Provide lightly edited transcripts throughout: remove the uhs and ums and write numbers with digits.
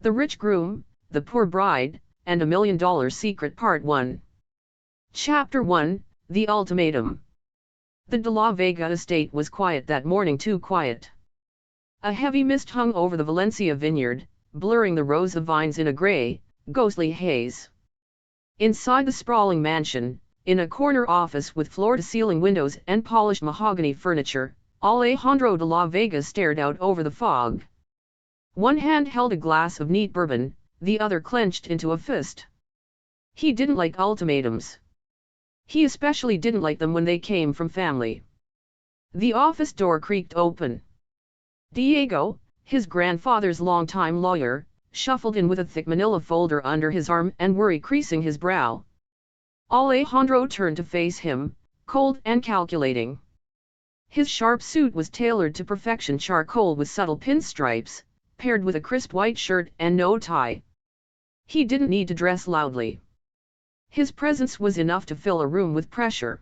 The Rich Groom, The Poor Bride, and $1 Million Secret Part 1. Chapter 1, The Ultimatum. The De la Vega estate was quiet that morning, too quiet. A heavy mist hung over the Valencia vineyard, blurring the rows of vines in a grey, ghostly haze. Inside the sprawling mansion, in a corner office with floor-to-ceiling windows and polished mahogany furniture, Alejandro De la Vega stared out over the fog. One hand held a glass of neat bourbon, the other clenched into a fist. He didn't like ultimatums. He especially didn't like them when they came from family. The office door creaked open. Diego, his grandfather's longtime lawyer, shuffled in with a thick manila folder under his arm and worry creasing his brow. Alejandro turned to face him, cold and calculating. His sharp suit was tailored to perfection, charcoal with subtle pinstripes, paired with a crisp white shirt and no tie. He didn't need to dress loudly. His presence was enough to fill a room with pressure.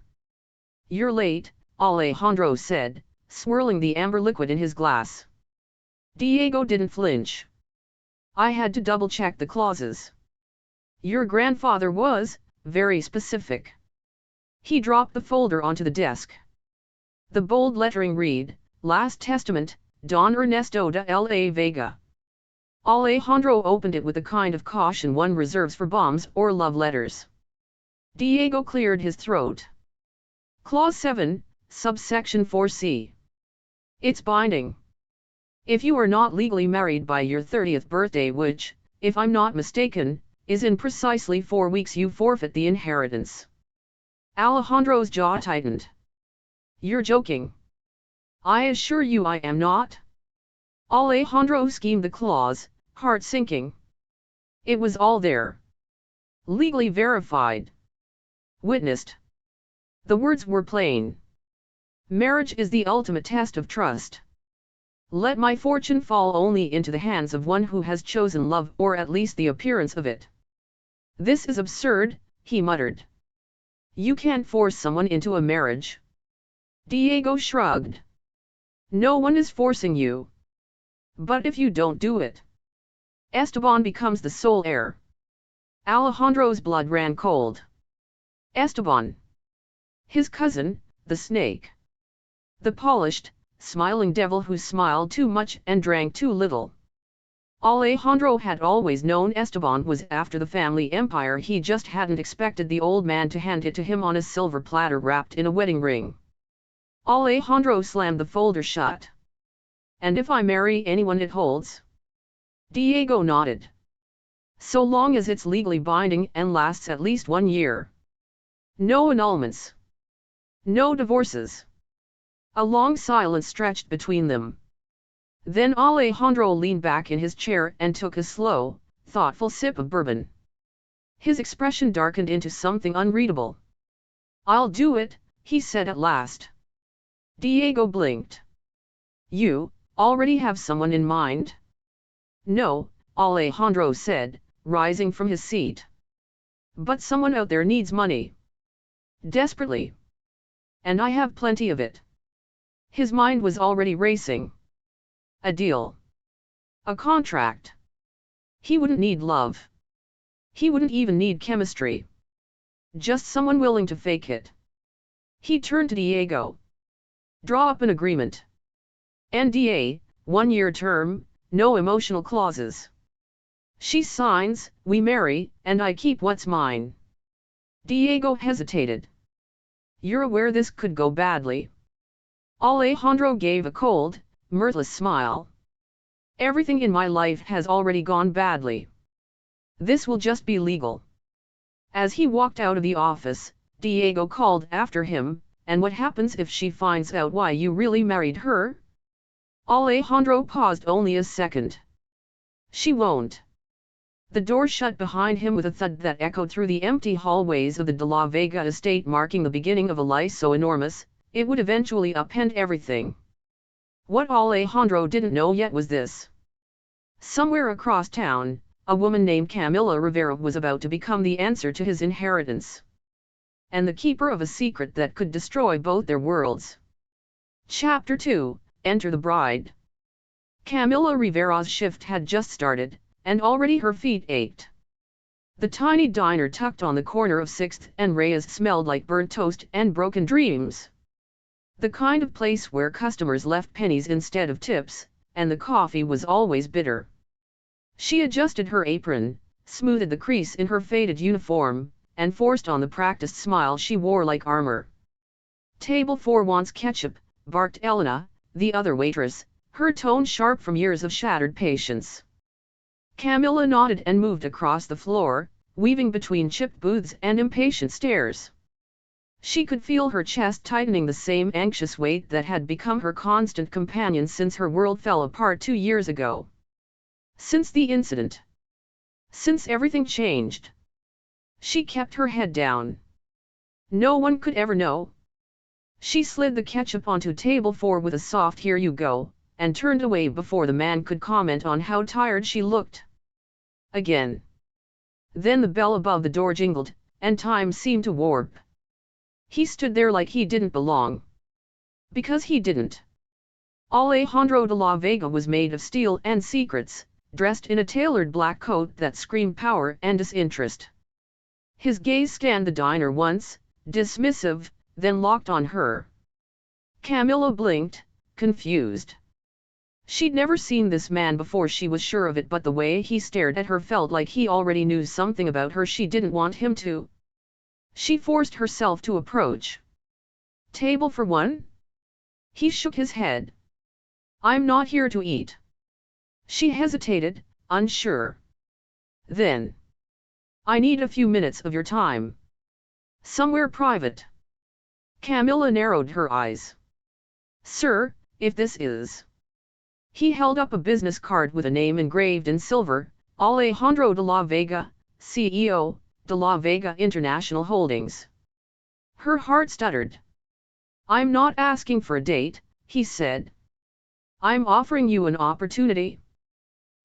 "You're late," Alejandro said, swirling the amber liquid in his glass. Diego didn't flinch. "I had to double-check the clauses. Your grandfather was very specific." He dropped the folder onto the desk. The bold lettering read, "Last Testament, Don Ernesto de la Vega." Alejandro opened it with the kind of caution one reserves for bombs or love letters. Diego cleared his throat. Clause 7, subsection 4c. It's binding. If you are not legally married by your 30th birthday, which, if I'm not mistaken, is in precisely 4 weeks, you forfeit the inheritance. Alejandro's jaw tightened. "You're joking." "I assure you I am not." Alejandro skimmed the clause, heart sinking. It was all there. Legally verified. Witnessed. The words were plain. Marriage is the ultimate test of trust. Let my fortune fall only into the hands of one who has chosen love, or at least the appearance of it. "This is absurd," he muttered. "You can't force someone into a marriage." Diego shrugged. "No one is forcing you. But if you don't do it, Esteban becomes the sole heir." Alejandro's blood ran cold. Esteban. His cousin, the snake. The polished, smiling devil who smiled too much and drank too little. Alejandro had always known Esteban was after the family empire. He just hadn't expected the old man to hand it to him on a silver platter wrapped in a wedding ring. Alejandro slammed the folder shut. "And if I marry anyone it holds?" Diego nodded. "So long as it's legally binding and lasts at least 1 year. No annulments. No divorces." A long silence stretched between them. Then Alejandro leaned back in his chair and took a slow, thoughtful sip of bourbon. His expression darkened into something unreadable. "I'll do it," he said at last. Diego blinked. "You already have someone in mind?" "No," Alejandro said, rising from his seat. "But someone out there needs money. Desperately. And I have plenty of it." His mind was already racing. A deal. A contract. He wouldn't need love. He wouldn't even need chemistry. Just someone willing to fake it. He turned to Diego. "Draw up an agreement. NDA, 1-year term, no emotional clauses. She signs, we marry, and I keep what's mine." Diego hesitated. "You're aware this could go badly?" Alejandro gave a cold, mirthless smile. "Everything in my life has already gone badly. This will just be legal." As he walked out of the office, Diego called after him, "And what happens if she finds out why you really married her?" Alejandro paused only a second. "She won't." The door shut behind him with a thud that echoed through the empty hallways of the De la Vega estate, marking the beginning of a lie so enormous, it would eventually upend everything. What Alejandro didn't know yet was this. Somewhere across town, a woman named Camila Rivera was about to become the answer to his inheritance. And the keeper of a secret that could destroy both their worlds. Chapter 2, Enter the Bride. Camila Rivera's shift had just started, and already her feet ached. The tiny diner tucked on the corner of 6th and Reyes smelled like burnt toast and broken dreams. The kind of place where customers left pennies instead of tips, and the coffee was always bitter. She adjusted her apron, smoothed the crease in her faded uniform, and forced on the practiced smile she wore like armor. "Table 4 wants ketchup," barked Elena, the other waitress, her tone sharp from years of shattered patience. Camila nodded and moved across the floor, weaving between chipped booths and impatient stares. She could feel her chest tightening, the same anxious weight that had become her constant companion since her world fell apart 2 years ago. Since the incident. Since everything changed. She kept her head down. No one could ever know. She slid the ketchup onto table 4 with a soft "here you go," and turned away before the man could comment on how tired she looked. Again. Then the bell above the door jingled, and time seemed to warp. He stood there like he didn't belong. Because he didn't. Alejandro De la Vega was made of steel and secrets, dressed in a tailored black coat that screamed power and disinterest. His gaze scanned the diner once, dismissive, then locked on her. Camila blinked, confused. She'd never seen this man before, she was sure of it, but the way he stared at her felt like he already knew something about her she didn't want him to. She forced herself to approach. "Table for 1?" He shook his head. "I'm not here to eat." She hesitated, unsure. Then. "I need a few minutes of your time. Somewhere private." Camila narrowed her eyes. "Sir, if this is..." He held up a business card with a name engraved in silver, Alejandro De la Vega, CEO, De la Vega International Holdings. Her heart stuttered. "I'm not asking for a date," he said. "I'm offering you an opportunity."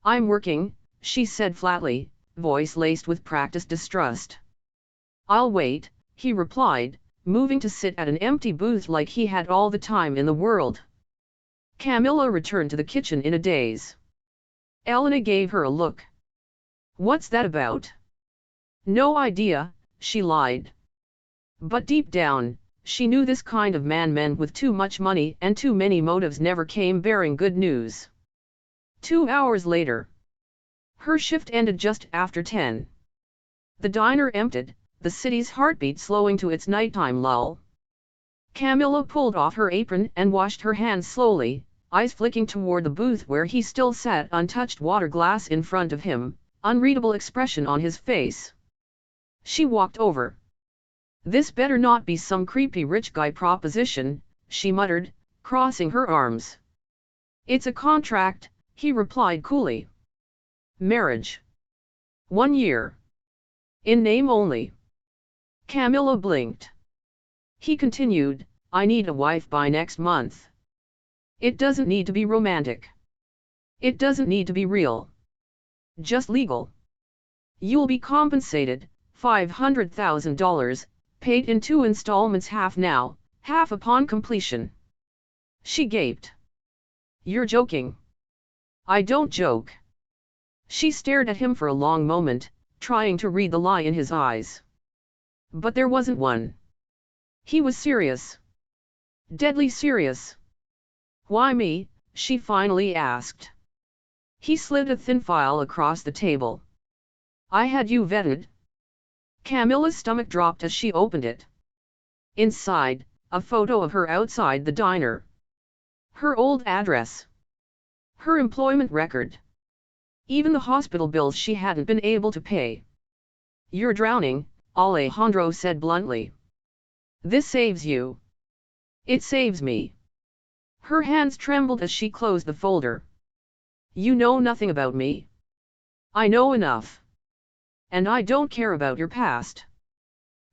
"I'm working," she said flatly, voice laced with practiced distrust. "I'll wait," he replied, moving to sit at an empty booth like he had all the time in the world. Camila returned to the kitchen in a daze. Elena gave her a look. "What's that about?" "No idea," she lied. But deep down, she knew this kind of men with too much money and too many motives never came bearing good news. 2 hours later. Her shift ended just after 10. The diner emptied, the city's heartbeat slowing to its nighttime lull. Camila pulled off her apron and washed her hands slowly, eyes flicking toward the booth where he still sat, untouched water glass in front of him, unreadable expression on his face. She walked over. "This better not be some creepy rich guy proposition," she muttered, crossing her arms. "It's a contract," he replied coolly. "Marriage. 1 year. In name only." Camila blinked. He continued, "I need a wife by next month. It doesn't need to be romantic. It doesn't need to be real. Just legal. You'll be compensated, $500,000, paid in 2 installments, half now, half upon completion." She gaped. "You're joking." "I don't joke." She stared at him for a long moment, trying to read the lie in his eyes. But there wasn't one. He was serious. Deadly serious. "Why me?" she finally asked. He slid a thin file across the table. "I had you vetted." Camilla's stomach dropped as she opened it. Inside, a photo of her outside the diner. Her old address. Her employment record. Even the hospital bills she hadn't been able to pay. "You're drowning," Alejandro said bluntly. "This saves you." "It saves me." Her hands trembled as she closed the folder. "You know nothing about me." "I know enough. And I don't care about your past.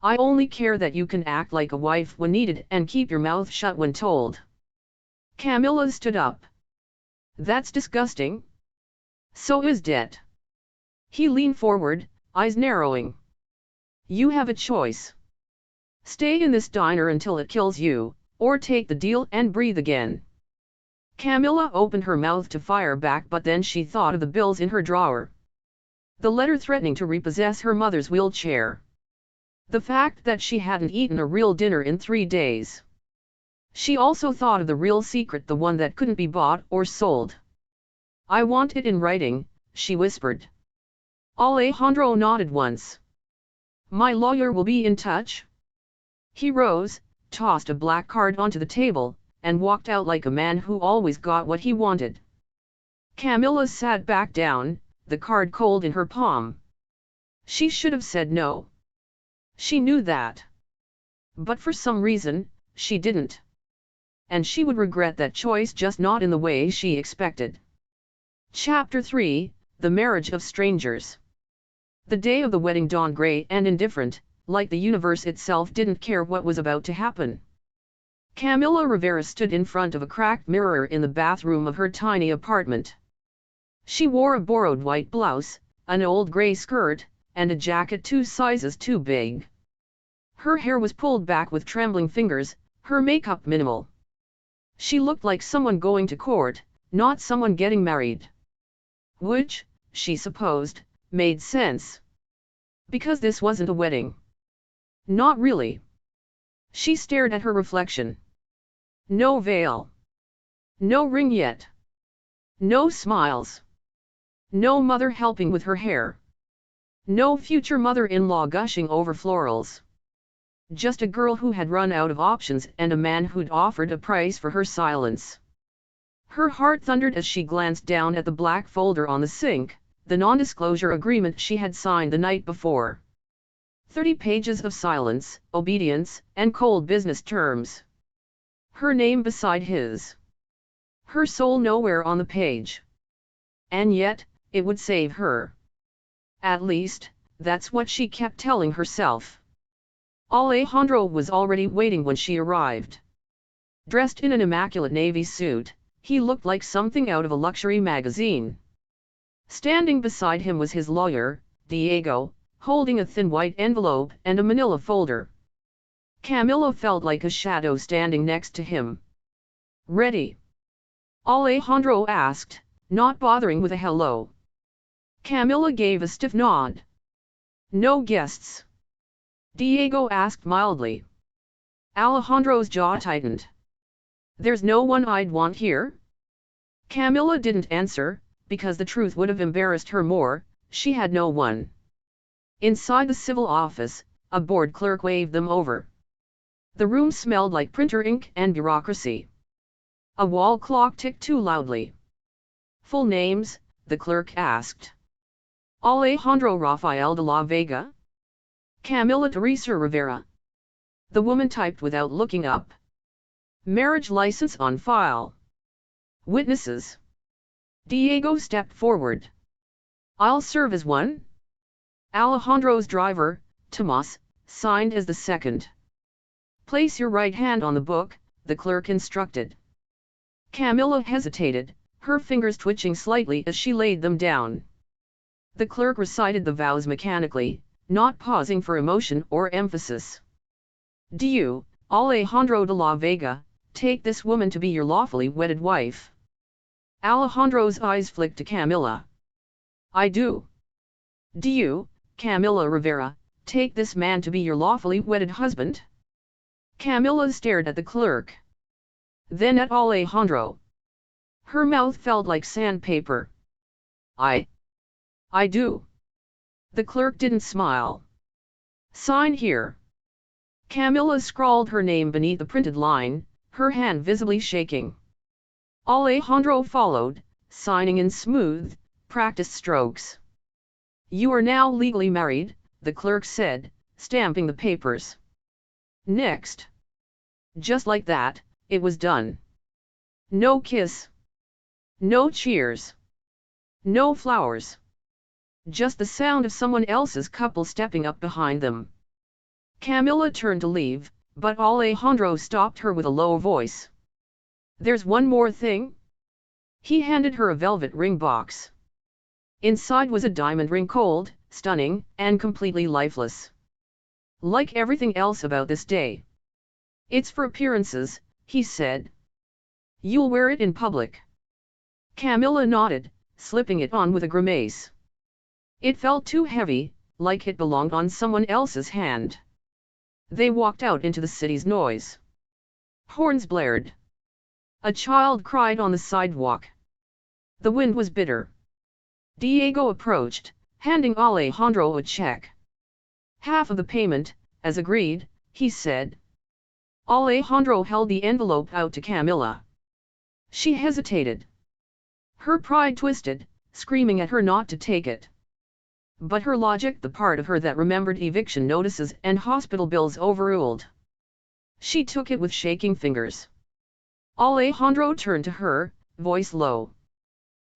I only care that you can act like a wife when needed and keep your mouth shut when told." Camila stood up. "That's disgusting." "So is debt." He leaned forward, eyes narrowing. "You have a choice. Stay in this diner until it kills you, or take the deal and breathe again." Camila opened her mouth to fire back, but then she thought of the bills in her drawer. The letter threatening to repossess her mother's wheelchair. The fact that she hadn't eaten a real dinner in 3 days. She also thought of the real secret, the one that couldn't be bought or sold. I want it in writing, she whispered. Alejandro nodded once. My lawyer will be in touch. He rose, tossed a black card onto the table, and walked out like a man who always got what he wanted. Camila sat back down, the card cold in her palm. She should have said no. She knew that. But for some reason, she didn't. And she would regret that choice, just not in the way she expected. Chapter 3, The Marriage of Strangers. The day of the wedding dawned gray and indifferent, like the universe itself didn't care what was about to happen. Camila Rivera stood in front of a cracked mirror in the bathroom of her tiny apartment. She wore a borrowed white blouse, an old gray skirt, and a jacket 2 sizes too big. Her hair was pulled back with trembling fingers, her makeup minimal. She looked like someone going to court, not someone getting married. Which, she supposed, made sense. Because this wasn't a wedding. Not really. She stared at her reflection. No veil. No ring yet. No smiles. No mother helping with her hair. No future mother-in-law gushing over florals. Just a girl who had run out of options and a man who'd offered a price for her silence. Her heart thundered as she glanced down at the black folder on the sink, the non-disclosure agreement she had signed the night before. 30 pages of silence, obedience, and cold business terms. Her name beside his. Her soul nowhere on the page. And yet, it would save her. At least, that's what she kept telling herself. Alejandro was already waiting when she arrived. Dressed in an immaculate navy suit, he looked like something out of a luxury magazine. Standing beside him was his lawyer, Diego, holding a thin white envelope and a manila folder. Camila felt like a shadow standing next to him. Ready? Alejandro asked, not bothering with a hello. Camila gave a stiff nod. No guests? Diego asked mildly. Alejandro's jaw tightened. There's no one I'd want here? Camila didn't answer, because the truth would have embarrassed her more. She had no one. Inside the civil office, a board clerk waved them over. The room smelled like printer ink and bureaucracy. A wall clock ticked too loudly. Full names? The clerk asked. Alejandro Rafael De la Vega? Camila Teresa Rivera. The woman typed without looking up. Marriage license on file. Witnesses. Diego stepped forward. I'll serve as one. Alejandro's driver, Tomas, signed as the second. Place your right hand on the book, the clerk instructed. Camila hesitated, her fingers twitching slightly as she laid them down. The clerk recited the vows mechanically, not pausing for emotion or emphasis. Do you, Alejandro De la Vega, take this woman to be your lawfully wedded wife? Alejandro's eyes flicked to Camila. I do. Do you, Camila Rivera, take this man to be your lawfully wedded husband? Camila stared at the clerk. Then at Alejandro. Her mouth felt like sandpaper. I do. The clerk didn't smile. Sign here. Camila scrawled her name beneath the printed line, her hand visibly shaking. Alejandro followed, signing in smooth, practiced strokes. You are now legally married, the clerk said, stamping the papers. Next. Just like that, it was done. No kiss. No cheers. No flowers. Just the sound of someone else's couple stepping up behind them. Camila turned to leave, but Alejandro stopped her with a low voice. There's one more thing. He handed her a velvet ring box. Inside was a diamond ring, cold, stunning, and completely lifeless. Like everything else about this day. It's for appearances, he said. You'll wear it in public. Camila nodded, slipping it on with a grimace. It felt too heavy, like it belonged on someone else's hand. They walked out into the city's noise. Horns blared. A child cried on the sidewalk. The wind was bitter. Diego approached, handing Alejandro a check. Half of the payment, as agreed, he said. Alejandro held the envelope out to Camila. She hesitated. Her pride twisted, screaming at her not to take it. But her logic, the part of her that remembered eviction notices and hospital bills, overruled. She took it with shaking fingers. Alejandro turned to her, voice low.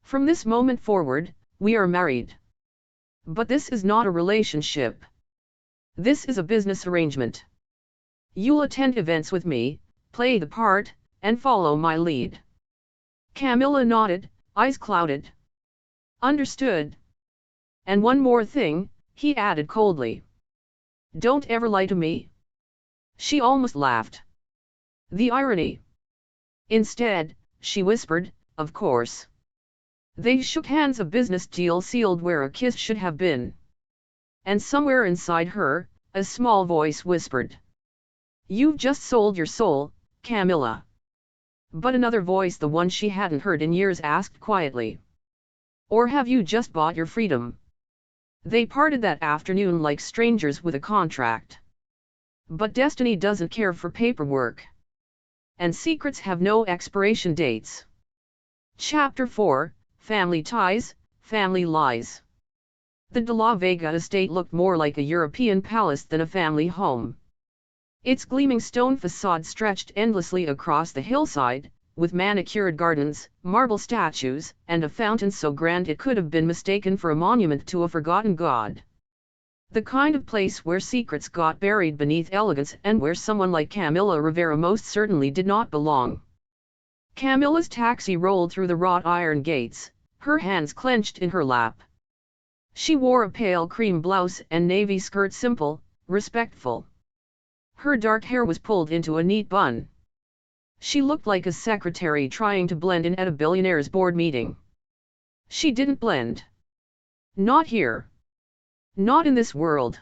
From this moment forward, we are married. But this is not a relationship. This is a business arrangement. You'll attend events with me, play the part, and follow my lead. Camila nodded, eyes clouded. Understood. And one more thing, he added coldly. Don't ever lie to me. She almost laughed. The irony. Instead, she whispered, of course. They shook hands, a business deal sealed where a kiss should have been. And somewhere inside her, a small voice whispered. You've just sold your soul, Camila. But another voice, the one she hadn't heard in years, asked quietly. Or have you just bought your freedom? They parted that afternoon like strangers with a contract. But destiny doesn't care for paperwork. And secrets have no expiration dates. Chapter 4, Family Ties, Family Lies. The De la Vega estate looked more like a European palace than a family home. Its gleaming stone facade stretched endlessly across the hillside, with manicured gardens, marble statues, and a fountain so grand it could have been mistaken for a monument to a forgotten god. The kind of place where secrets got buried beneath elegance, and where someone like Camila Rivera most certainly did not belong. Camila's taxi rolled through the wrought iron gates, her hands clenched in her lap. She wore a pale cream blouse and navy skirt, simple, respectful. Her dark hair was pulled into a neat bun. She looked like a secretary trying to blend in at a Billionaire's board meeting. She didn't blend. Not here. Not in this world.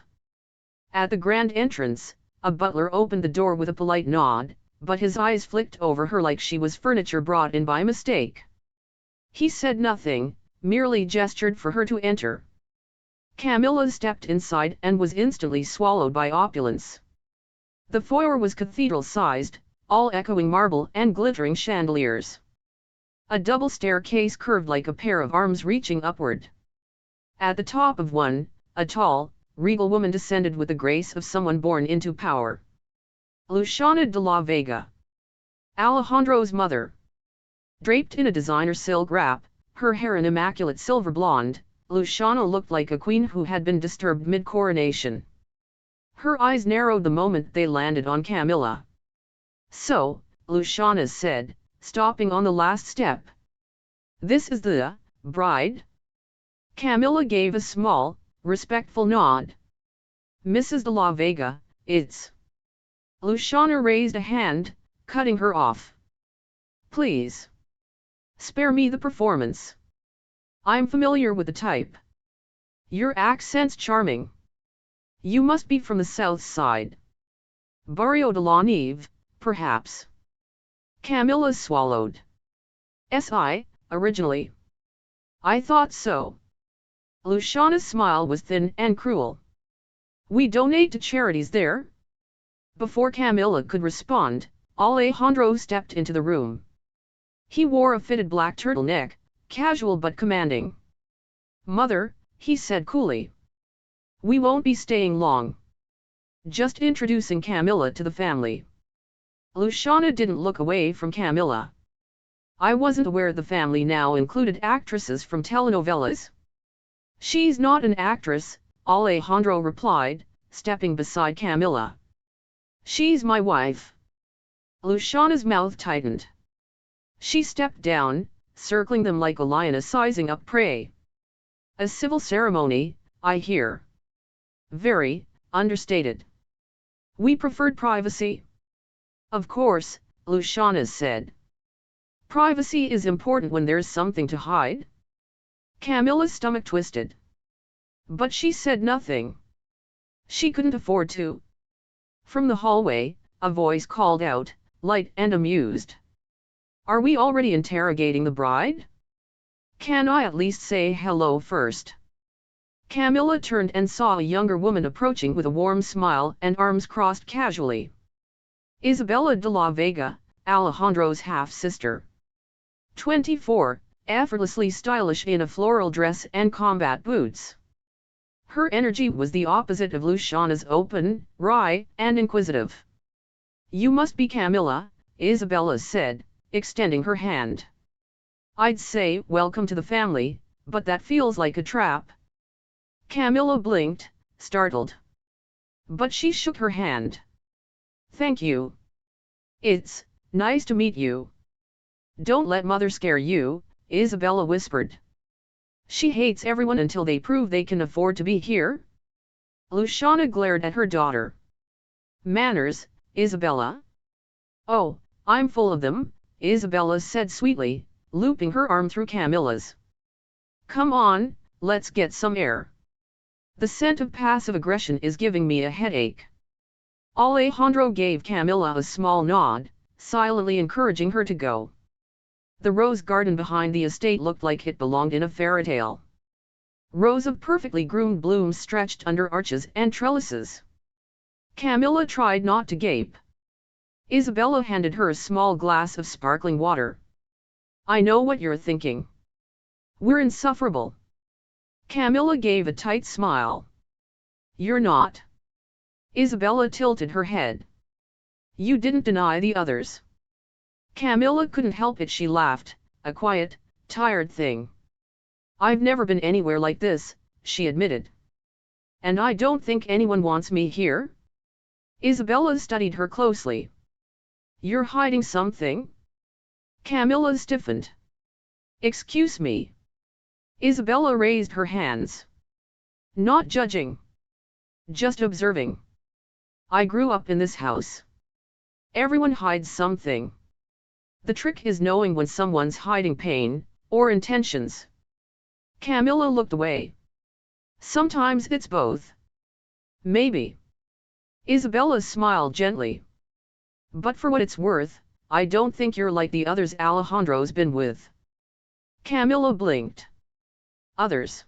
At the grand entrance, a butler opened the door with a polite nod, but his eyes flicked over her like she was furniture brought in by mistake. He said nothing, merely gestured for her to enter. Camila stepped inside and was instantly swallowed by opulence. The foyer was cathedral-sized, all echoing marble and glittering chandeliers. A double staircase curved like a pair of arms reaching upward. At the top of one, a tall, regal woman descended with the grace of someone born into power. Luciana de la Vega. Alejandro's mother. Draped in a designer silk wrap, her hair an immaculate silver blonde, Luciana looked like a queen who had been disturbed mid-coronation. Her eyes narrowed the moment they landed on Camila. So, Luciana said, stopping on the last step. This is the bride? Camila gave a small, respectful nod. Mrs. de la Vega, it's... Luciana raised a hand, cutting her off. Please. Spare me the performance. I'm familiar with the type. Your accent's charming. You must be from the south side. Barrio de la Neve, perhaps. Camila swallowed. S.I., originally. I thought so. Luciana's smile was thin and cruel. We donate to charities there? Before Camila could respond, Alejandro stepped into the room. He wore a fitted black turtleneck, casual but commanding. Mother, he said coolly. We won't be staying long. Just introducing Camila to the family. Luciana didn't look away from Camila. I wasn't aware the family now included actresses from telenovelas. She's not an actress, Alejandro replied, stepping beside Camila. She's my wife. Luciana's mouth tightened. She stepped down, circling them like a lioness sizing up prey. A civil ceremony, I hear. Very, understated. We preferred privacy. Of course, Luciana said. Privacy is important when there's something to hide. Camila's stomach twisted. But she said nothing. She couldn't afford to. From the hallway, a voice called out, light and amused. Are we already interrogating the bride? Can I at least say hello first? Camilla turned and saw a younger woman approaching with a warm smile and arms crossed casually. Isabella de la Vega, Alejandro's half-sister. 24, effortlessly stylish in a floral dress and combat boots. Her energy was the opposite of Luciana's, open, wry, and inquisitive. You must be Camilla, Isabella said, extending her hand. I'd say welcome to the family, but that feels like a trap. Camilla blinked, startled. But she shook her hand. Thank you. It's nice to meet you. Don't let mother scare you, Isabella whispered. She hates everyone until they prove they can afford to be here. Luciana glared at her daughter. Manners, Isabella? Oh, I'm full of them, Isabella said sweetly, looping her arm through Camilla's. Come on, let's get some air. The scent of passive aggression is giving me a headache. Alejandro gave Camilla a small nod, silently encouraging her to go. The rose garden behind the estate looked like it belonged in a fairy tale. Rows of perfectly groomed blooms stretched under arches and trellises. Camilla tried not to gape. Isabella handed her a small glass of sparkling water. I know what you're thinking. We're insufferable. Camilla gave a tight smile. You're not. Isabella tilted her head. You didn't deny the others. Camilla couldn't help it, she laughed, a quiet, tired thing. I've never been anywhere like this, she admitted. And I don't think anyone wants me here. Isabella studied her closely. You're hiding something? Camilla stiffened. Excuse me. Isabella raised her hands. Not judging. Just observing. I grew up in this house. Everyone hides something. The trick is knowing when someone's hiding pain, or intentions. Camilla looked away. Sometimes it's both. Maybe. Isabella smiled gently. But for what it's worth, I don't think you're like the others Alejandro's been with. Camilla blinked. Others?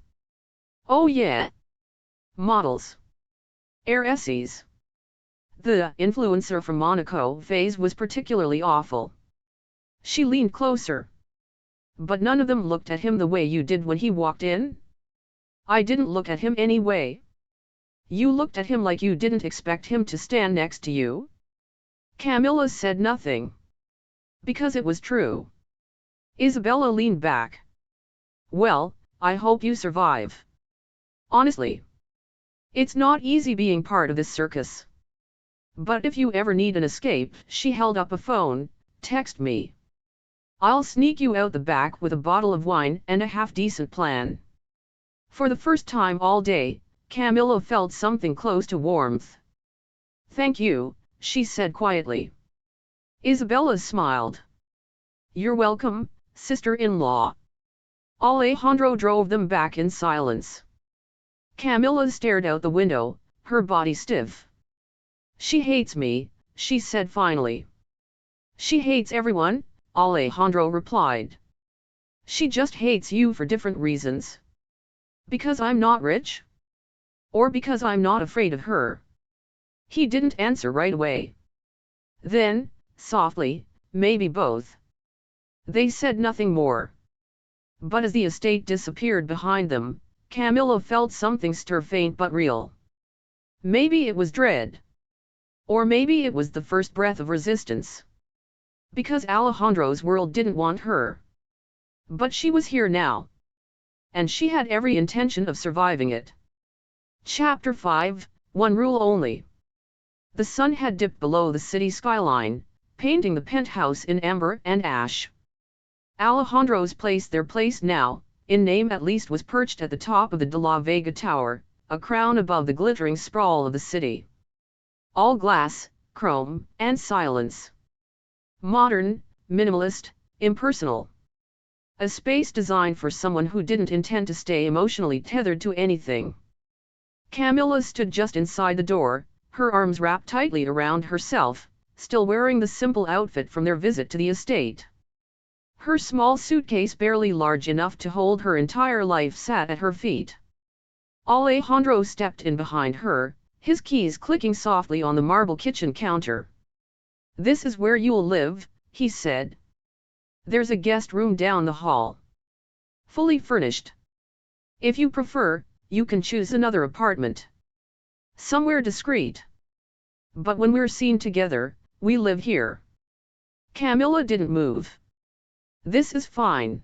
Oh yeah. Models. Heiresses. The influencer from Monaco phase was particularly awful. She leaned closer. But none of them looked at him the way you did when he walked in? I didn't look at him anyway. You looked at him like you didn't expect him to stand next to you? Camilla said nothing. Because it was true. Isabella leaned back. Well, I hope you survive. Honestly. It's not easy being part of this circus. But if you ever need an escape, she held up a phone, text me. I'll sneak you out the back with a bottle of wine and a half-decent plan. For the first time all day, Camilla felt something close to warmth. Thank you, she said quietly. Isabella smiled. You're welcome, sister-in-law. Alejandro drove them back in silence. Camilla stared out the window, her body stiff. She hates me, she said finally. She hates everyone, Alejandro replied. She just hates you for different reasons. Because I'm not rich? Or because I'm not afraid of her? He didn't answer right away. Then, softly, maybe both. They said nothing more. But as the estate disappeared behind them, Camilla felt something stir, faint but real. Maybe it was dread. Or maybe it was the first breath of resistance. Because Alejandro's world didn't want her. But she was here now. And she had every intention of surviving it. Chapter 5, One Rule Only. The sun had dipped below the city skyline, painting the penthouse in amber and ash. Alejandro's place, their place now, in name at least, was perched at the top of the De la Vega Tower, a crown above the glittering sprawl of the city. All glass, chrome, and silence. Modern, minimalist, impersonal. A space designed for someone who didn't intend to stay emotionally tethered to anything. Camila stood just inside the door, her arms wrapped tightly around herself, still wearing the simple outfit from their visit to the estate. Her small suitcase, barely large enough to hold her entire life, sat at her feet. Alejandro stepped in behind her, his keys clicking softly on the marble kitchen counter. "This is where you'll live," he said. "There's a guest room down the hall. Fully furnished. If you prefer, you can choose another apartment. Somewhere discreet. But when we're seen together, we live here." Camila didn't move. "This is fine."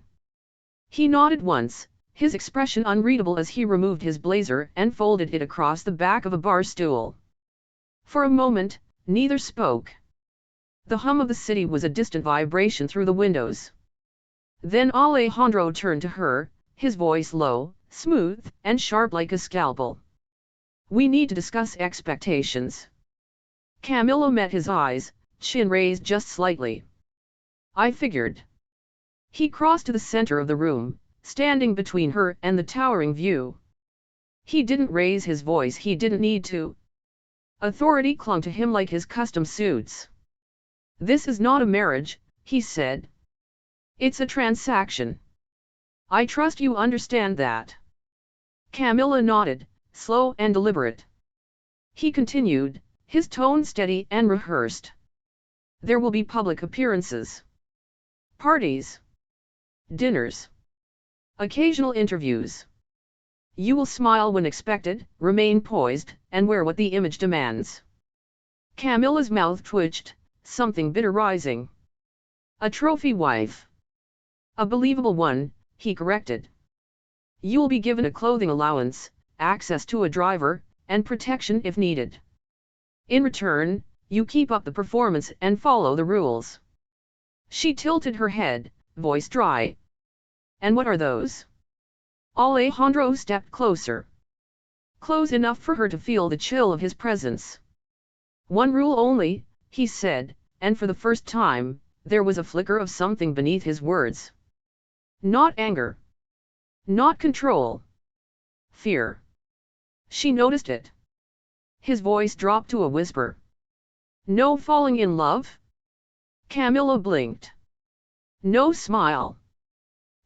He nodded once, his expression unreadable as he removed his blazer and folded it across the back of a bar stool. For a moment, neither spoke. The hum of the city was a distant vibration through the windows. Then Alejandro turned to her, his voice low, smooth, and sharp like a scalpel. "We need to discuss expectations." Camila met his eyes, chin raised just slightly. "I figured." He crossed to the center of the room, standing between her and the towering view. He didn't raise his voice, he didn't need to. Authority clung to him like his custom suits. "This is not a marriage," he said. "It's a transaction. I trust you understand that." Camila nodded, slow and deliberate. He continued, his tone steady and rehearsed. "There will be public appearances. Parties. Dinners. Occasional interviews. You will smile when expected, remain poised, and wear what the image demands." Camila's mouth twitched, something bitter rising. "A trophy wife." "A believable one," he corrected. "You'll be given a clothing allowance, access to a driver, and protection if needed. In return, you keep up the performance and follow the rules." She tilted her head, voice dry. "And what are those?" Alejandro stepped closer. Close enough for her to feel the chill of his presence. "One rule only," he said, and for the first time, there was a flicker of something beneath his words. "Not anger. Not control. Fear." She noticed it. His voice dropped to a whisper. "No falling in love?" Camila blinked. No smile.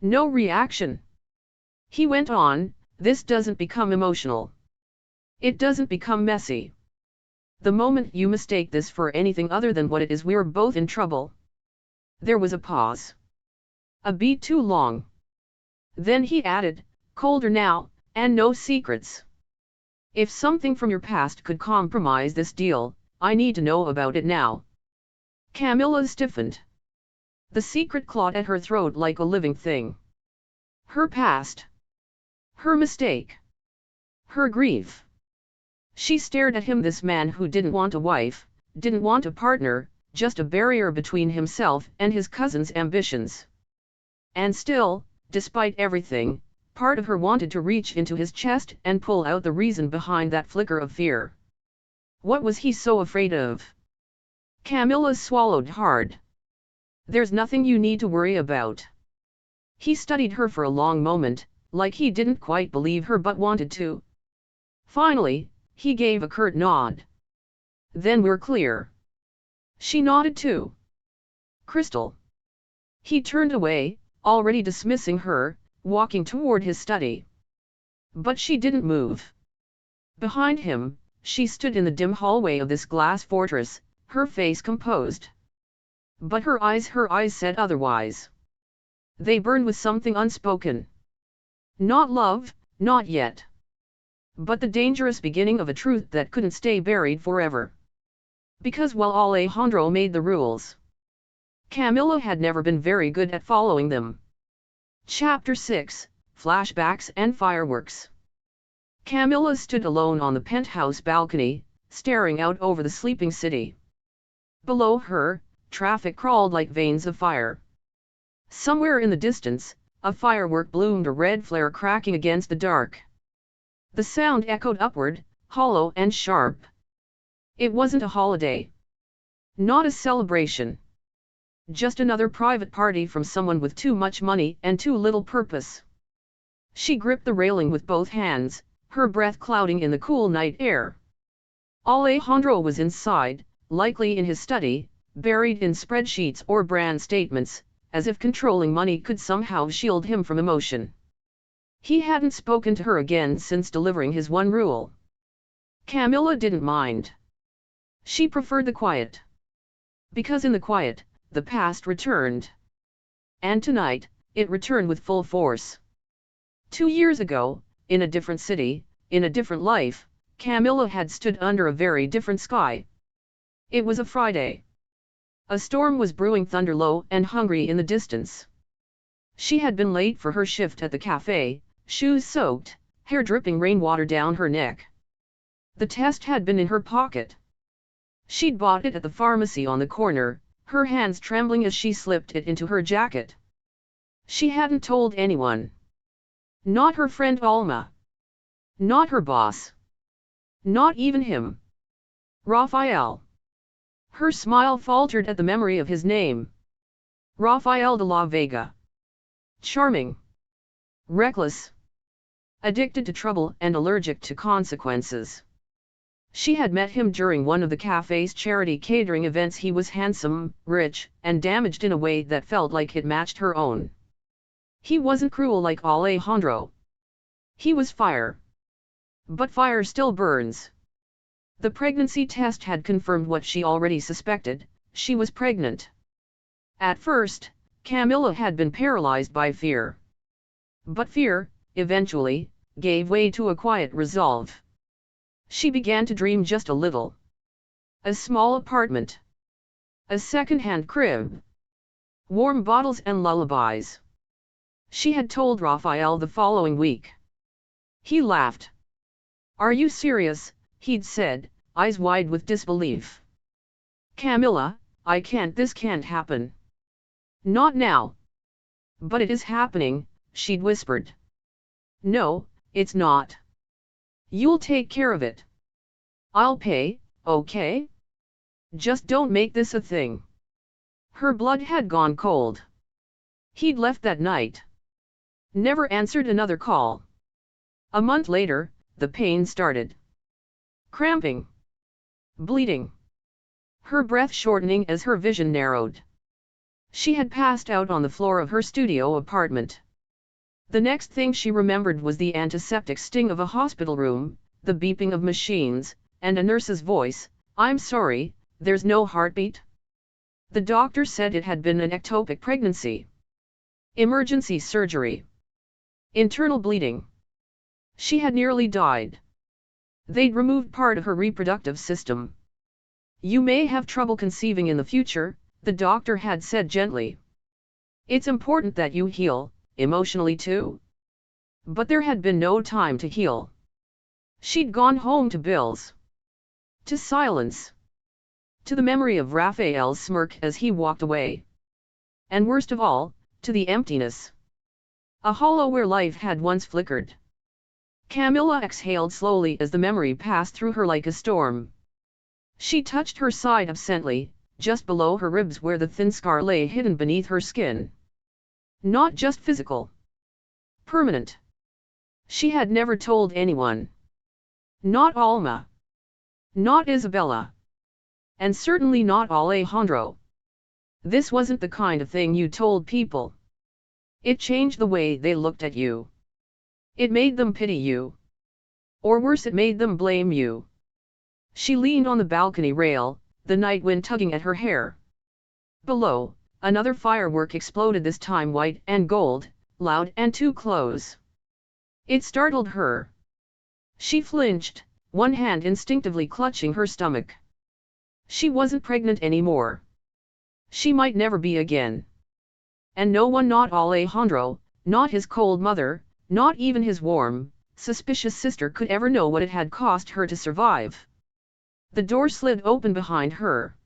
No reaction. He went on, "This doesn't become emotional. It doesn't become messy. The moment you mistake this for anything other than what it is, we're both in trouble." There was a pause. A beat too long. Then he added, colder now, "and no secrets. If something from your past could compromise this deal, I need to know about it now." Camila stiffened. The secret clawed at her throat like a living thing. Her past. Her mistake. Her grief. She stared at him, this man who didn't want a wife, didn't want a partner, just a barrier between himself and his cousin's ambitions. And still, despite everything, part of her wanted to reach into his chest and pull out the reason behind that flicker of fear. What was he so afraid of? Camila swallowed hard. "There's nothing you need to worry about." He studied her for a long moment, like he didn't quite believe her but wanted to. Finally, he gave a curt nod. "Then we're clear." She nodded too. "Crystal." He turned away, already dismissing her, walking toward his study. But she didn't move. Behind him, she stood in the dim hallway of this glass fortress, her face composed. But her eyes said otherwise. They burned with something unspoken. Not love, not yet. But the dangerous beginning of a truth that couldn't stay buried forever. Because while Alejandro made the rules, Camila had never been very good at following them. Chapter 6, Flashbacks and Fireworks. Camila stood alone on the penthouse balcony, staring out over the sleeping city. Below her, traffic crawled like veins of fire. Somewhere in the distance, a firework bloomed, a red flare cracking against the dark. The sound echoed upward, hollow and sharp. It wasn't a holiday. Not a celebration. Just another private party from someone with too much money and too little purpose. She gripped the railing with both hands, her breath clouding in the cool night air. Alejandro was inside, likely in his study, buried in spreadsheets or brand statements, as if controlling money could somehow shield him from emotion. He hadn't spoken to her again since delivering his one rule. Camila didn't mind. She preferred the quiet. Because in the quiet, the past returned. And tonight, it returned with full force. 2 years ago, in a different city, in a different life, Camila had stood under a very different sky. It was a Friday. A storm was brewing, thunder low and hungry in the distance. She had been late for her shift at the cafe, shoes soaked, hair dripping rainwater down her neck. The test had been in her pocket. She'd bought it at the pharmacy on the corner, her hands trembling as she slipped it into her jacket. She hadn't told anyone. Not her friend Alma. Not her boss. Not even him. Rafael. Her smile faltered at the memory of his name. Rafael De la Vega. Charming. Reckless. Addicted to trouble and allergic to consequences. She had met him during one of the cafe's charity catering events. He was handsome, rich, and damaged in a way that felt like it matched her own. He wasn't cruel like Alejandro. He was fire. But fire still burns. The pregnancy test had confirmed what she already suspected: she was pregnant. At first, Camila had been paralyzed by fear. But fear, eventually, gave way to a quiet resolve. She began to dream just a little. A small apartment. A second-hand crib. Warm bottles and lullabies. She had told Rafael the following week. He laughed. "Are you serious?" he'd said, eyes wide with disbelief. "Camila, this can't happen." "Not now." "But it is happening," she'd whispered. "No, it's not. You'll take care of it. I'll pay, okay? Just don't make this a thing." Her blood had gone cold. He'd left that night. Never answered another call. A month later, the pain started. Cramping. Bleeding. Her breath shortening as her vision narrowed. She had passed out on the floor of her studio apartment. The next thing she remembered was the antiseptic sting of a hospital room, the beeping of machines, and a nurse's voice, "I'm sorry, there's no heartbeat." The doctor said it had been an ectopic pregnancy. Emergency surgery. Internal bleeding. She had nearly died. They'd removed part of her reproductive system. "You may have trouble conceiving in the future," the doctor had said gently. "It's important that you heal, emotionally too." But there had been no time to heal. She'd gone home to bills. To silence. To the memory of Raphael's smirk as he walked away. And worst of all, to the emptiness. A hollow where life had once flickered. Camila exhaled slowly as the memory passed through her like a storm. She touched her side absently, just below her ribs where the thin scar lay hidden beneath her skin. Not just physical. Permanent. She had never told anyone. Not Alma. Not Isabella. And certainly not Alejandro. This wasn't the kind of thing you told people. It changed the way they looked at you. It made them pity you. Or worse, it made them blame you. She leaned on the balcony rail, the night wind tugging at her hair. Below, another firework exploded, this time white and gold, loud and too close. It startled her. She flinched, one hand instinctively clutching her stomach. She wasn't pregnant anymore. She might never be again. And no one, not Alejandro, not his cold mother, not even his warm, suspicious sister, could ever know what it had cost her to survive. The door slid open behind her.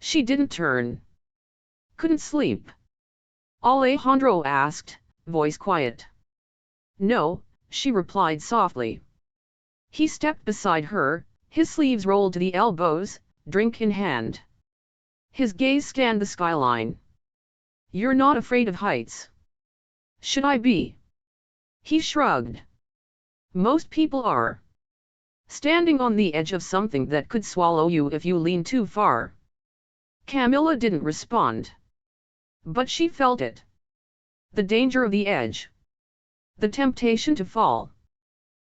She didn't turn. Couldn't sleep. Alejandro asked, voice quiet. "No," she replied softly. He stepped beside her, his sleeves rolled to the elbows, drink in hand. His gaze scanned the skyline. "You're not afraid of heights." "Should I be?" He shrugged. Most people are standing on the edge of something that could swallow you if you lean too far. Camila didn't respond. But she felt it. The danger of the edge. The temptation to fall.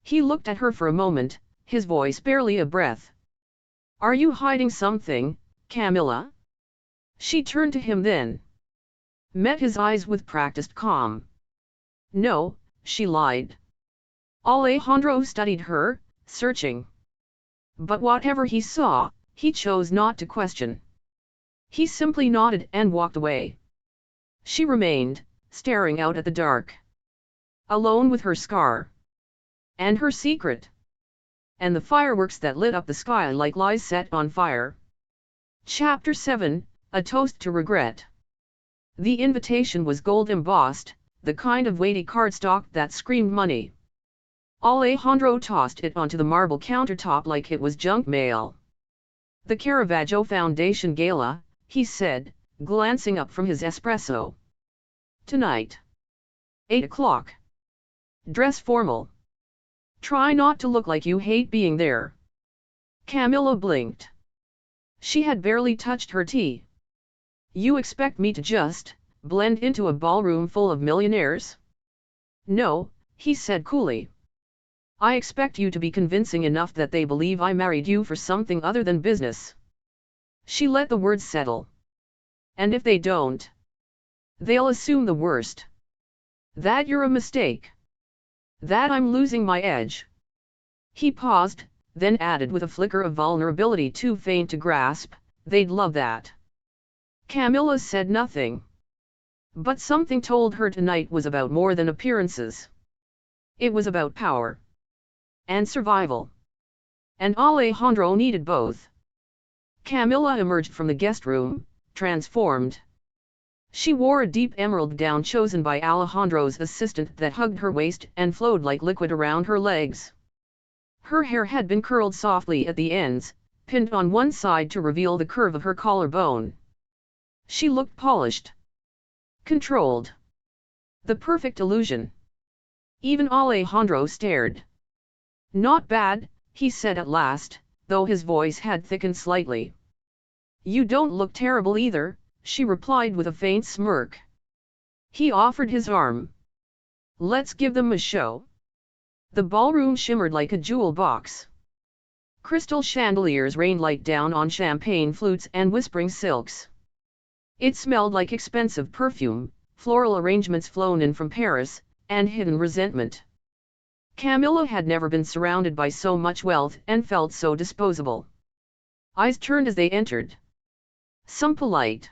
He looked at her for a moment, his voice barely a breath. Are you hiding something, Camila? She turned to him then. Met his eyes with practiced calm. No, she lied. Alejandro studied her, searching. But whatever he saw, he chose not to question. He simply nodded and walked away. She remained, staring out at the dark. Alone with her scar. And her secret. And the fireworks that lit up the sky like lies set on fire. Chapter 7, A Toast to Regret. The invitation was gold embossed, the kind of weighty cardstock that screamed money. Alejandro tossed it onto the marble countertop like it was junk mail. The Caravaggio Foundation Gala, he said, glancing up from his espresso. Tonight. 8 o'clock. Dress formal. Try not to look like you hate being there. Camila blinked. She had barely touched her tea. You expect me to just blend into a ballroom full of millionaires? No, he said coolly. I expect you to be convincing enough that they believe I married you for something other than business. She let the words settle. And if they don't, they'll assume the worst. That you're a mistake. That I'm losing my edge. He paused, then added with a flicker of vulnerability too faint to grasp, they'd love that. Camila said nothing. But something told her tonight was about more than appearances. It was about power. And survival. And Alejandro needed both. Camila emerged from the guest room, transformed. She wore a deep emerald gown chosen by Alejandro's assistant that hugged her waist and flowed like liquid around her legs. Her hair had been curled softly at the ends, pinned on one side to reveal the curve of her collarbone. She looked polished. Controlled. The perfect illusion. Even Alejandro stared. Not bad, he said at last, though his voice had thickened slightly. You don't look terrible either, she replied with a faint smirk. He offered his arm. Let's give them a show. The ballroom shimmered like a jewel box. Crystal chandeliers rained light down on champagne flutes and whispering silks. It smelled like expensive perfume, floral arrangements flown in from Paris, and hidden resentment. Camila had never been surrounded by so much wealth and felt so disposable. Eyes turned as they entered. Some polite.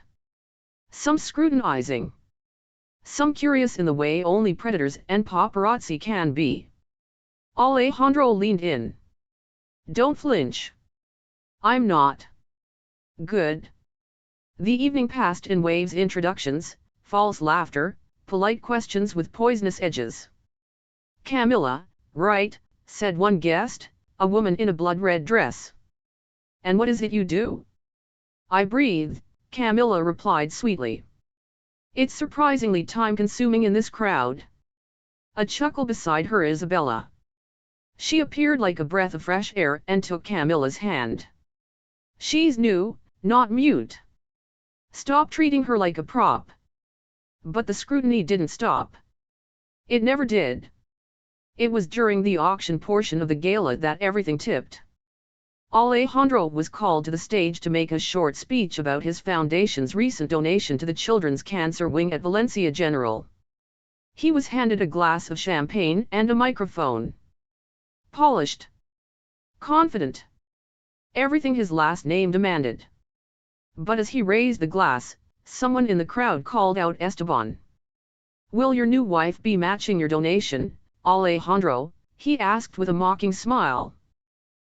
Some scrutinizing. Some curious in the way only predators and paparazzi can be. Alejandro leaned in. Don't flinch. I'm not. Good. The evening passed in waves: introductions, false laughter, polite questions with poisonous edges. Camila, right, said one guest, a woman in a blood-red dress. And what is it you do? I breathe, Camila replied sweetly. It's surprisingly time-consuming in this crowd. A chuckle beside her Isabella. She appeared like a breath of fresh air and took Camila's hand. She's new, not mute. Stop treating her like a prop. But the scrutiny didn't stop. It never did. It was during the auction portion of the gala that everything tipped. Alejandro was called to the stage to make a short speech about his foundation's recent donation to the Children's Cancer Wing at Valencia General. He was handed a glass of champagne and a microphone. Polished. Confident. Everything his last name demanded. But as he raised the glass, someone in the crowd called out, Esteban. Will your new wife be matching your donation, Alejandro? He asked with a mocking smile.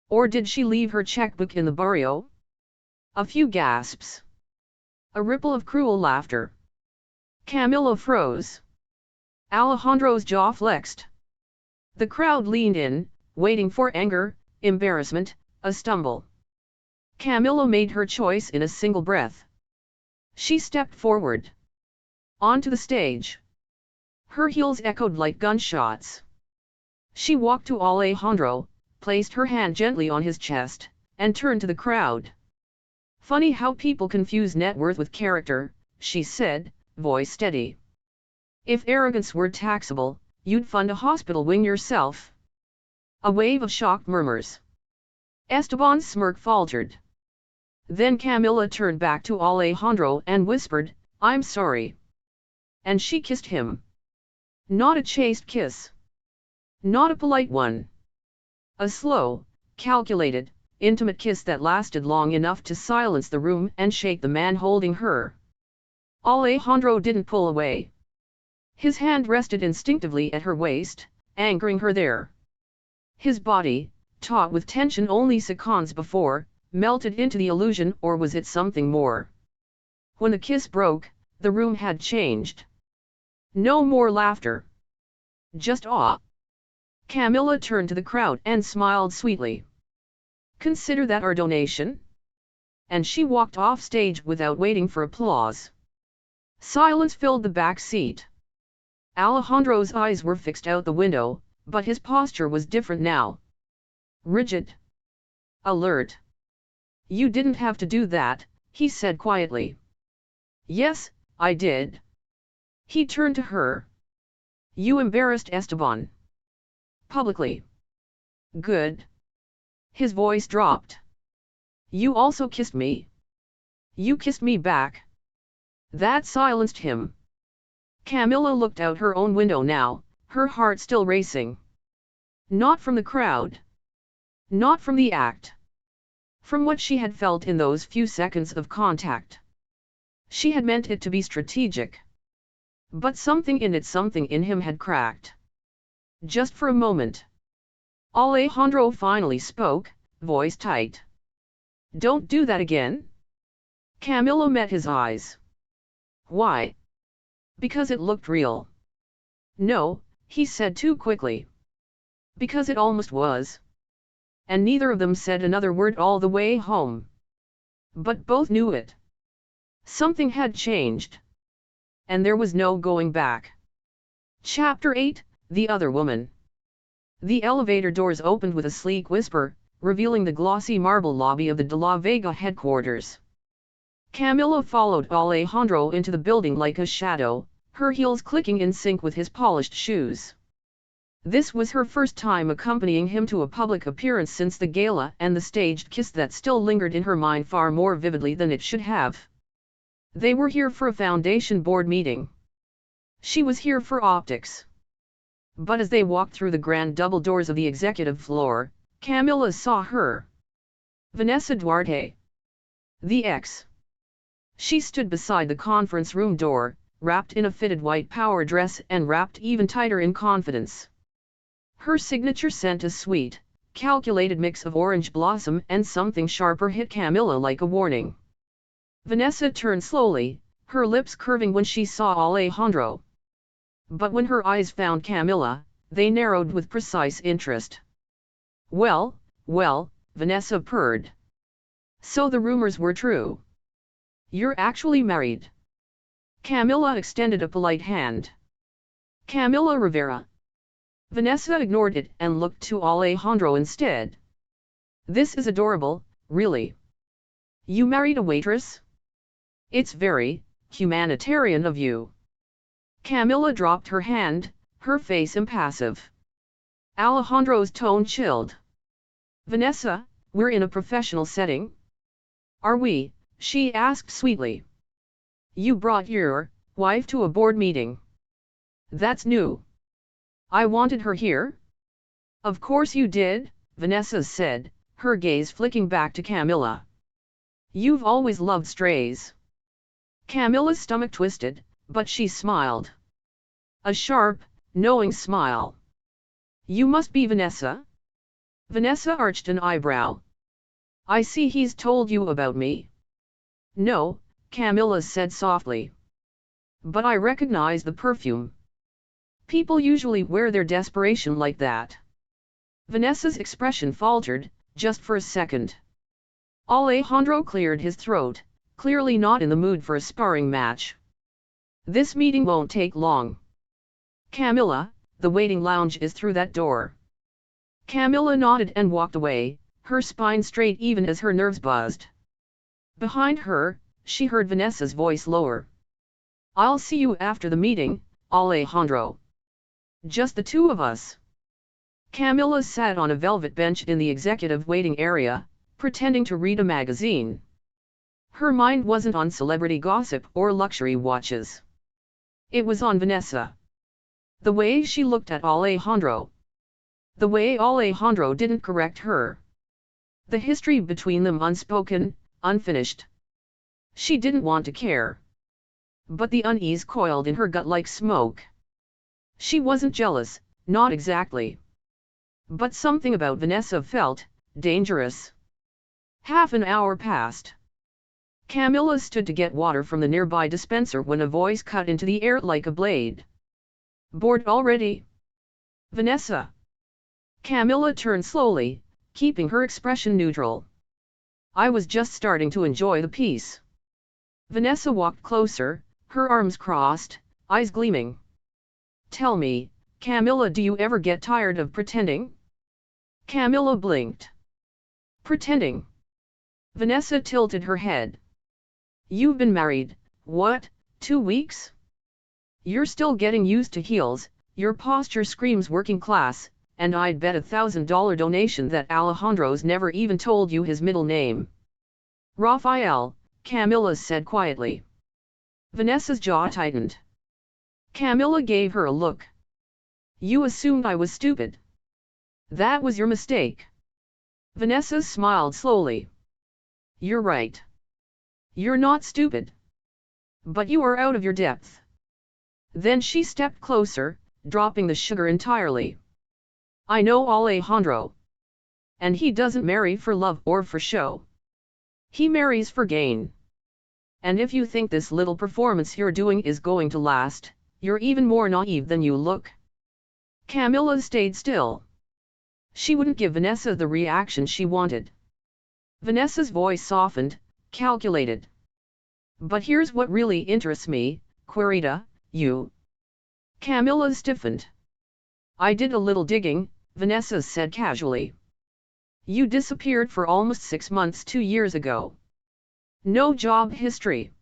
Or did she leave her checkbook in the barrio? A few gasps. A ripple of cruel laughter. Camila froze. Alejandro's jaw flexed. The crowd leaned in, waiting for anger, embarrassment, a stumble. Camila made her choice in a single breath. She stepped forward. Onto the stage. Her heels echoed like gunshots. She walked to Alejandro, placed her hand gently on his chest, and turned to the crowd. "Funny how people confuse net worth with character," she said, voice steady. "If arrogance were taxable, you'd fund a hospital wing yourself." A wave of shocked murmurs. Esteban's smirk faltered. Then Camila turned back to Alejandro and whispered, "I'm sorry." And she kissed him. Not a chaste kiss. Not a polite one. A slow, calculated, intimate kiss that lasted long enough to silence the room and shake the man holding her. Alejandro didn't pull away. His hand rested instinctively at her waist, anchoring her there. His body, taut with tension only seconds before, melted into the illusion, or was it something more? When the kiss broke, the room had changed. No more laughter. Just awe. Camila turned to the crowd and smiled sweetly. "Consider that our donation?" And she walked off stage without waiting for applause. Silence filled the back seat. Alejandro's eyes were fixed out the window, but his posture was different now. Rigid. Alert. "You didn't have to do that," he said quietly. "Yes, I did." He turned to her. "You embarrassed Esteban. Publicly. Good." His voice dropped. "You also kissed me. You kissed me back." That silenced him. Camila looked out her own window now, her heart still racing. Not from the crowd. Not from the act. From what she had felt in those few seconds of contact. She had meant it to be strategic. But something in him had cracked. Just for a moment. Alejandro finally spoke, voice tight. "Don't do that again." Camila met his eyes. "Why?" "Because it looked real." "No," he said too quickly. "Because it almost was." And neither of them said another word all the way home. But both knew it. Something had changed. And there was no going back. Chapter 8, The Other Woman. The elevator doors opened with a sleek whisper, revealing the glossy marble lobby of the De la Vega headquarters. Camila followed Alejandro into the building like a shadow, her heels clicking in sync with his polished shoes. This was her first time accompanying him to a public appearance since the gala and the staged kiss that still lingered in her mind far more vividly than it should have. They were here for a foundation board meeting. She was here for optics. But as they walked through the grand double doors of the executive floor, Camila saw her. Vanessa Duarte. The ex. She stood beside the conference room door, wrapped in a fitted white power dress and wrapped even tighter in confidence. Her signature scent, a sweet, calculated mix of orange blossom and something sharper, hit Camila like a warning. Vanessa turned slowly, her lips curving when she saw Alejandro. But when her eyes found Camila, they narrowed with precise interest. Well, Vanessa purred. So the rumors were true. You're actually married. Camila extended a polite hand. Camila Rivera. Vanessa ignored it and looked to Alejandro instead. This is adorable, really. You married a waitress? It's very humanitarian of you. Camila dropped her hand, her face impassive. Alejandro's tone chilled. Vanessa, we're in a professional setting. Are we? She asked sweetly. You brought your wife to a board meeting. That's new. I wanted her here. Of course you did, Vanessa said, her gaze flicking back to Camila. You've always loved strays. Camila's stomach twisted, but she smiled. A sharp, knowing smile. You must be Vanessa? Vanessa arched an eyebrow. I see he's told you about me. No, Camila said softly. But I recognize the perfume. People usually wear their desperation like that. Vanessa's expression faltered, just for a second. Alejandro cleared his throat, clearly not in the mood for a sparring match. This meeting won't take long. Camila, the waiting lounge is through that door. Camila nodded and walked away, her spine straight even as her nerves buzzed. Behind her, she heard Vanessa's voice lower. "I'll see you after the meeting, Alejandro. Just the two of us." Camila sat on a velvet bench in the executive waiting area, pretending to read a magazine. Her mind wasn't on celebrity gossip or luxury watches. It was on Vanessa. The way she looked at Alejandro. The way Alejandro didn't correct her. The history between them unspoken, unfinished. She didn't want to care. But the unease coiled in her gut like smoke. She wasn't jealous, not exactly. But something about Vanessa felt dangerous. Half an hour passed. Camila stood to get water from the nearby dispenser when a voice cut into the air like a blade. "Bored already?" "Vanessa." Camila turned slowly, keeping her expression neutral. "I was just starting to enjoy the piece." Vanessa walked closer, her arms crossed, eyes gleaming. "Tell me, Camila, do you ever get tired of pretending?" Camila blinked. "Pretending?" Vanessa tilted her head. "You've been married, what, 2 weeks? You're still getting used to heels, your posture screams working class, and I'd bet $1,000 donation that Alejandro's never even told you his middle name." "Rafael," Camila said quietly. Vanessa's jaw tightened. Camila gave her a look. "You assumed I was stupid. That was your mistake." Vanessa smiled slowly. "You're right. You're not stupid. But you are out of your depth." Then she stepped closer, dropping the sugar entirely. "I know Alejandro. And he doesn't marry for love or for show. He marries for gain. And if you think this little performance you're doing is going to last, you're even more naive than you look." Camila stayed still. She wouldn't give Vanessa the reaction she wanted. Vanessa's voice softened, calculated. "But here's what really interests me, Querida, you." Camila stiffened. "I did a little digging," Vanessa said casually. "You disappeared for almost 6 months 2 years ago. No job history.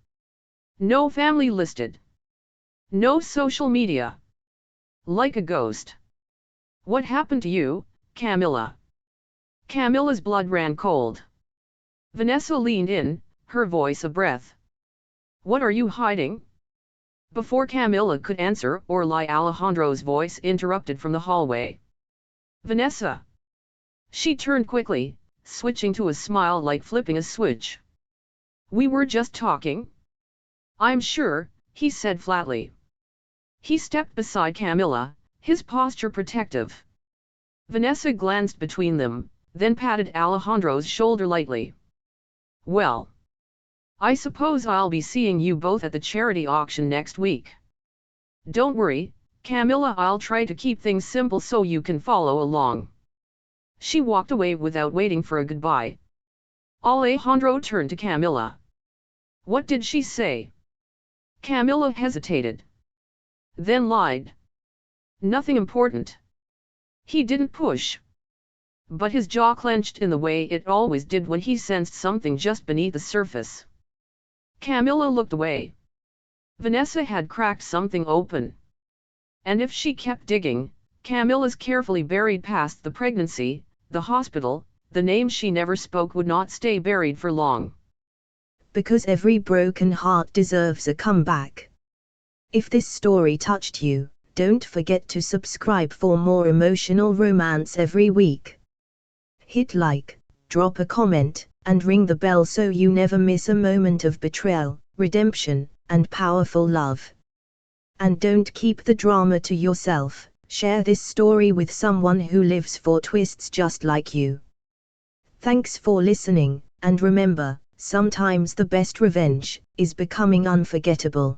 No family listed. No social media. Like a ghost. What happened to you, Camila?" Camila's blood ran cold. Vanessa leaned in, her voice a breath. "What are you hiding?" Before Camila could answer or lie, Alejandro's voice interrupted from the hallway. "Vanessa." She turned quickly, switching to a smile like flipping a switch. "We were just talking." "I'm sure," he said flatly. He stepped beside Camila, his posture protective. Vanessa glanced between them, then patted Alejandro's shoulder lightly. "Well, I suppose I'll be seeing you both at the charity auction next week. Don't worry, Camila, I'll try to keep things simple so you can follow along." She walked away without waiting for a goodbye. Alejandro turned to Camila. "What did she say?" Camila hesitated. Then lied. "Nothing important." He didn't push. But his jaw clenched in the way it always did when he sensed something just beneath the surface. Camila looked away. Vanessa had cracked something open. And if she kept digging, Camila's carefully buried past the pregnancy, the hospital, the name she never spoke would not stay buried for long. Because every broken heart deserves a comeback. If this story touched you, don't forget to subscribe for more emotional romance every week. Hit like, drop a comment, and ring the bell so you never miss a moment of betrayal, redemption, and powerful love. And don't keep the drama to yourself, share this story with someone who lives for twists just like you. Thanks for listening, and remember, sometimes the best revenge is becoming unforgettable.